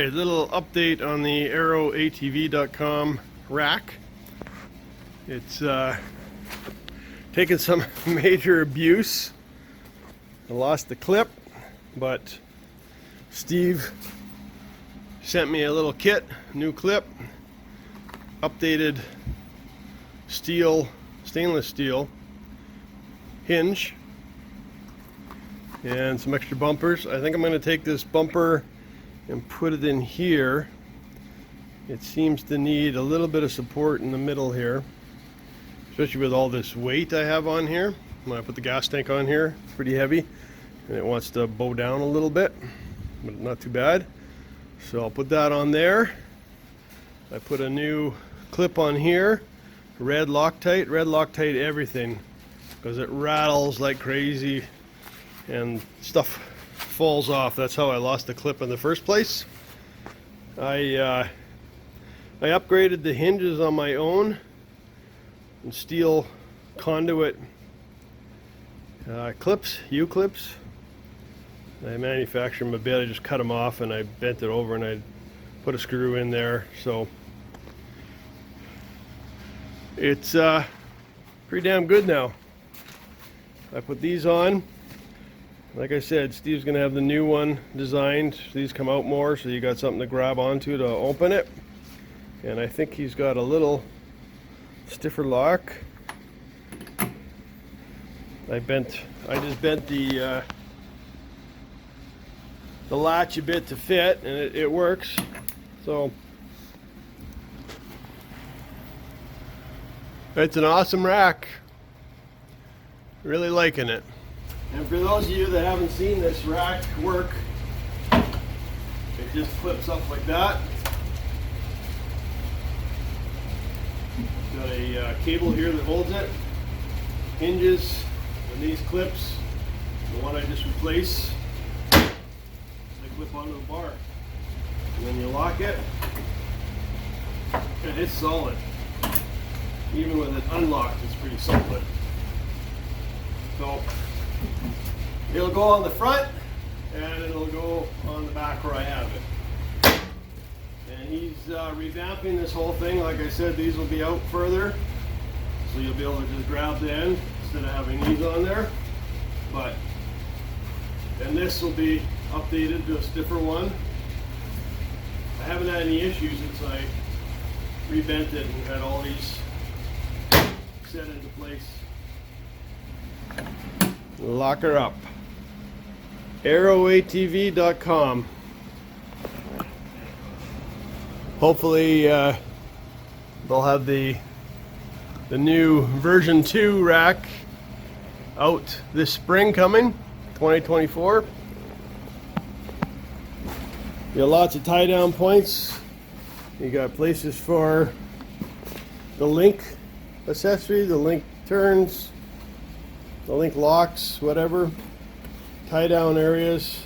Alright, little update on the ArrowATV.com rack. It's taken some major abuse. I lost the clip, but Steve sent me a little kit, new clip, updated stainless steel hinge, and some extra bumpers. I think I'm going to take this bumper and put it in here. It seems to need a little bit of support in the middle here, especially with all this weight I have on here. When I put the gas tank on here, it's pretty heavy and it wants to bow down a little bit, but not too bad. So I'll put that on there. I put a new clip on here, red Loctite everything, because it rattles like crazy and stuff falls off. That's how I lost the clip in the first place. I upgraded the hinges on my own and steel conduit clips, U-clips. I manufactured them a bit. I just cut them off and I bent it over and I put a screw in there. So it's pretty damn good now. I put these on. Like I said, Steve's gonna have the new one designed. These come out more, so you got something to grab onto to open it. And I think he's got a little stiffer lock. I just bent the latch a bit to fit, and it works. So it's an awesome rack. Really liking it. And for those of you that haven't seen this rack work, it just clips up like that. Got a cable here that holds it, hinges, and these clips, the one I just replaced, they clip onto the bar. And then you lock it, and it's solid. Even with it unlocked, it's pretty solid. So it'll go on the front and it'll go on the back where I have it. And he's revamping this whole thing. Like I said, these will be out further, so you'll be able to just grab the end instead of having these on there. And this will be updated to a stiffer one. I haven't had any issues since I rebent it and had all these set into place. Lock her up. ArrowATV.com. Hopefully they'll have the new version 2 rack out this spring coming, 2024. You got lots of tie down points. You got places for the link accessory, the link turns, the link locks, whatever, tie down areas.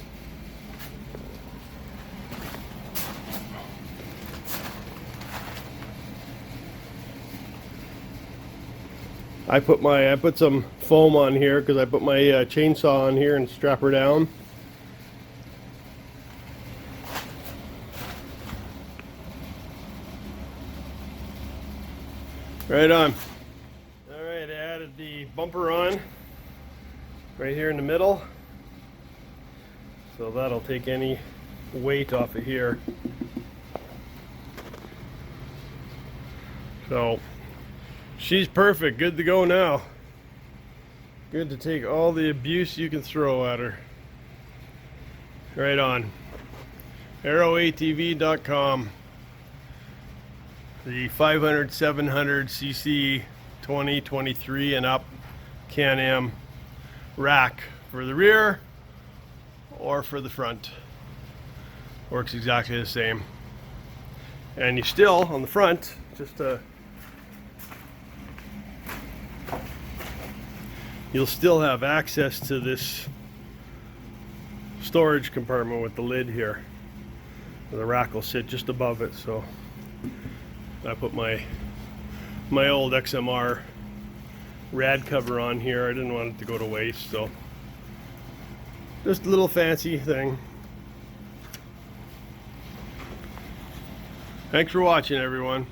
I put some foam on here because I put my chainsaw on here and strap her down. Right on. Alright, I added the bumper on right here in the middle, so that'll take any weight off of here. So she's perfect, good to go now. Good to take all the abuse you can throw at her. Right on. ArrowATV.com. The 500, 700 cc 2023 and up Can Am rack for the rear or for the front. Works exactly the same. And you still, on the front, you'll still have access to this storage compartment with the lid here. The rack will sit just above it, so I put my old XMR rad cover on here. I didn't want it to go to waste, so just a little fancy thing. Thanks for watching, everyone.